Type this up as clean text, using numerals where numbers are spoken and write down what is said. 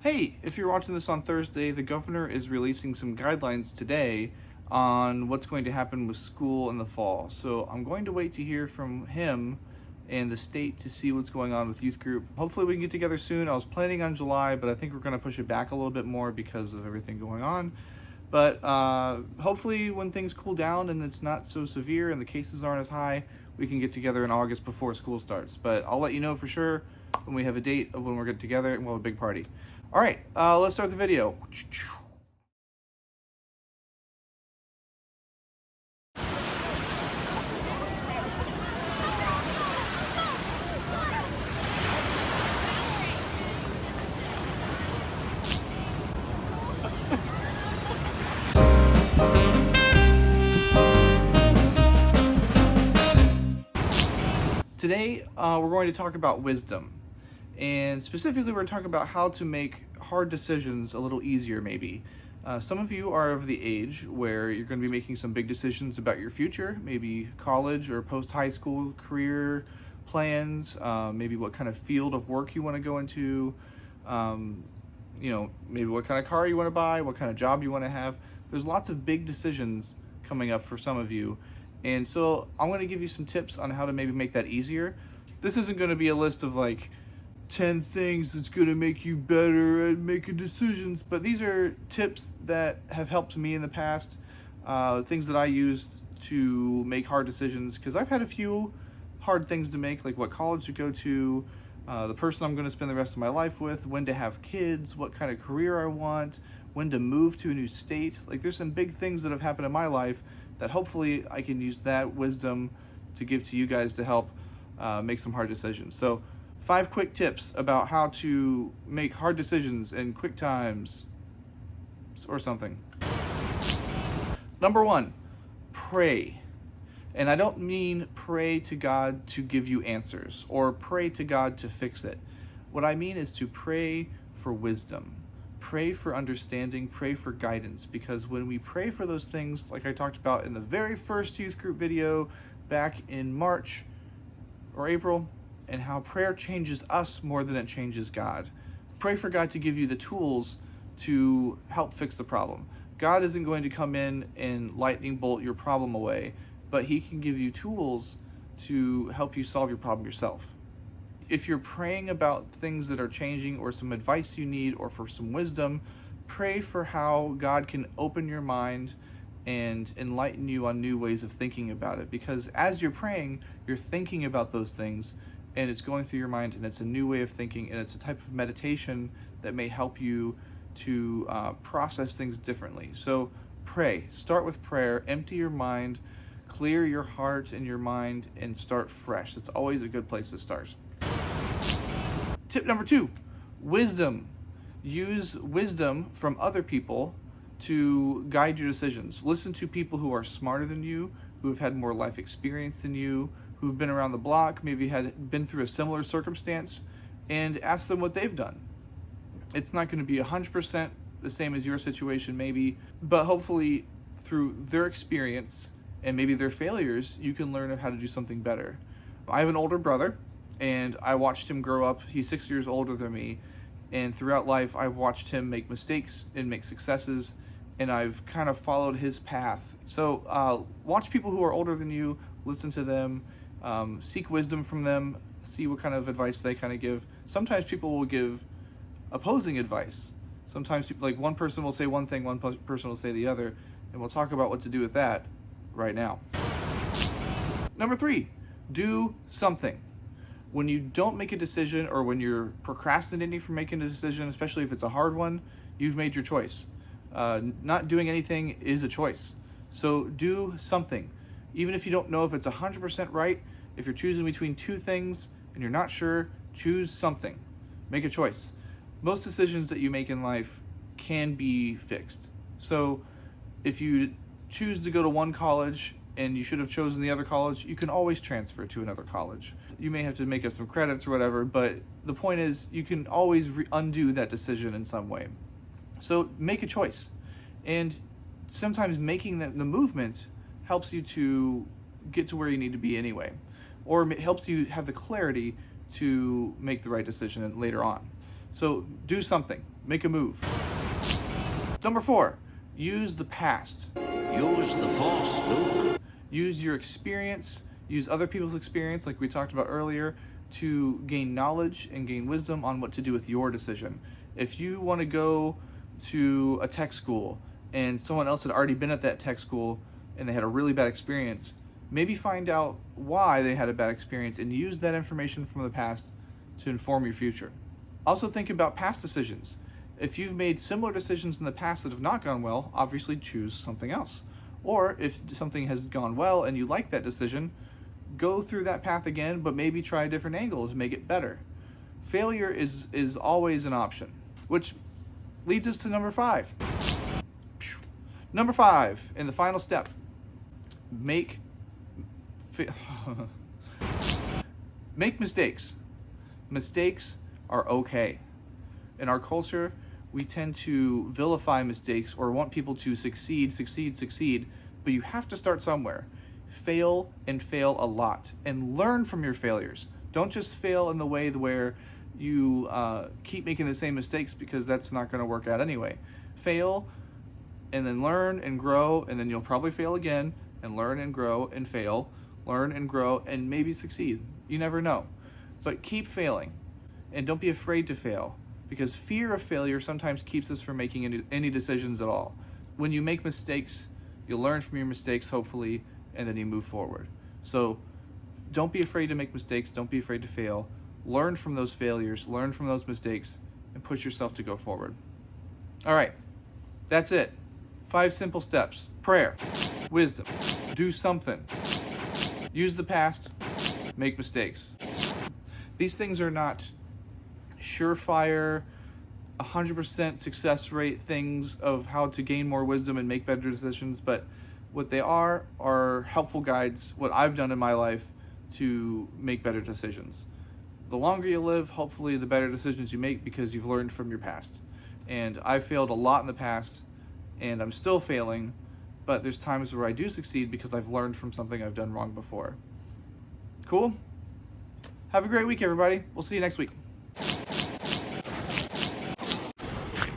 Hey, if you're watching this on Thursday, the governor is releasing some guidelines today on what's going to happen with school in the fall. So I'm going to wait to hear from him and the state to see what's going on with youth group. Hopefully we can get together soon. I was planning on July, but I think we're going to push it back a little bit more because of everything going on. But hopefully when things cool down and it's not so severe and the cases aren't as high, we can get together in August before school starts. But I'll let you know for sure when we have a date of when we're getting together and we'll have a big party. All right, let's start the video. Today, we're going to talk about wisdom. And specifically, we're talking about how to make hard decisions a little easier, maybe. Some of you are of the age where you're going to be making some big decisions about your future, maybe college or post-high school career plans, maybe what kind of field of work you want to go into, maybe what kind of car you want to buy, what kind of job you want to have. There's lots of big decisions coming up for some of you. And so I'm going to give you some tips on how to maybe make that easier. This isn't going to be a list of like 10 things that's going to make you better at making decisions, but these are tips that have helped me in the past, things that I used to make hard decisions, because I've had a few hard things to make, like what college to go to, the person I'm going to spend the rest of my life with, when to have kids, what kind of career I want, when to move to a new state. Like there's some big things that have happened in my life that hopefully I can use that wisdom to give to you guys to help make some hard decisions. So 5 quick tips about how to make hard decisions in quick times or something. Number 1, pray. And I don't mean pray to God to give you answers or pray to God to fix it. What I mean is to pray for wisdom. Pray for understanding, pray for guidance, because when we pray for those things, like I talked about in the very first youth group video back in March or April, and how prayer changes us more than it changes God. Pray for God to give you the tools to help fix the problem. God isn't going to come in and lightning bolt your problem away, but he can give you tools to help you solve your problem yourself. If you're praying about things that are changing or some advice you need or for some wisdom, pray for how God can open your mind and enlighten you on new ways of thinking about it. Because as you're praying, you're thinking about those things and it's going through your mind and it's a new way of thinking and it's a type of meditation that may help you to process things differently. So pray, start with prayer, empty your mind, clear your heart and your mind and start fresh. It's always a good place to start. Tip number 2, wisdom. Use wisdom from other people to guide your decisions. Listen to people who are smarter than you, who have had more life experience than you, who've been around the block, maybe had been through a similar circumstance, and ask them what they've done. It's not going to be 100% the same as your situation maybe, but hopefully through their experience and maybe their failures, you can learn how to do something better. I have an older brother, and I watched him grow up. He's 6 years older than me, and throughout life I've watched him make mistakes and make successes, and I've kind of followed his path. So watch people who are older than you, listen to them, seek wisdom from them, see what kind of advice they kind of give. Sometimes people will give opposing advice. Sometimes people, like one person will say one thing, one person will say the other, and we'll talk about what to do with that right now. Number 3, do something. When you don't make a decision or when you're procrastinating from making a decision, especially if it's a hard one, you've made your choice. Not doing anything is a choice. So do something. Even if you don't know if it's 100% right, if you're choosing between 2 things and you're not sure, choose something. Make a choice. Most decisions that you make in life can be fixed. So if you choose to go to one college and you should have chosen the other college, you can always transfer to another college. You may have to make up some credits or whatever, but the point is you can always undo that decision in some way. So make a choice. And sometimes making the movement helps you to get to where you need to be anyway, or it helps you have the clarity to make the right decision later on. So do something. make a move. Number 4, use the past. Use the Force, Luke. Use your experience, use other people's experience, like we talked about earlier, to gain knowledge and gain wisdom on what to do with your decision. If you want to go to a tech school and someone else had already been at that tech school and they had a really bad experience, maybe find out why they had a bad experience and use that information from the past to inform your future. Also think about past decisions. If you've made similar decisions in the past that have not gone well, obviously choose something else. Or if something has gone well and you like that decision, go through that path again, but maybe try a different angle to make it better. Failure is always an option, which leads us to number 5. Number 5, and the final step, make mistakes. Mistakes are okay. In our culture, we tend to vilify mistakes or want people to succeed, but you have to start somewhere. Fail and fail a lot and learn from your failures. Don't just fail in the way where you keep making the same mistakes, because that's not going to work out anyway. Fail and then learn and grow, and then you'll probably fail again and learn and grow and fail, learn and grow, and maybe succeed. You never know. But keep failing and don't be afraid to fail, because fear of failure sometimes keeps us from making any decisions at all. When you make mistakes, you'll learn from your mistakes, hopefully, and then you move forward. So don't be afraid to make mistakes. Don't be afraid to fail. Learn from those failures, learn from those mistakes, and push yourself to go forward. All right, that's it. 5 simple steps. Prayer, wisdom, do something, use the past, make mistakes. These things are not surefire, 100% success rate things of how to gain more wisdom and make better decisions, but what they are helpful guides, what I've done in my life to make better decisions. The longer you live, hopefully the better decisions you make, because you've learned from your past. And I failed a lot in the past, and I'm still failing, but there's times where I do succeed because I've learned from something I've done wrong before. Cool? Have a great week, everybody. We'll see you next week.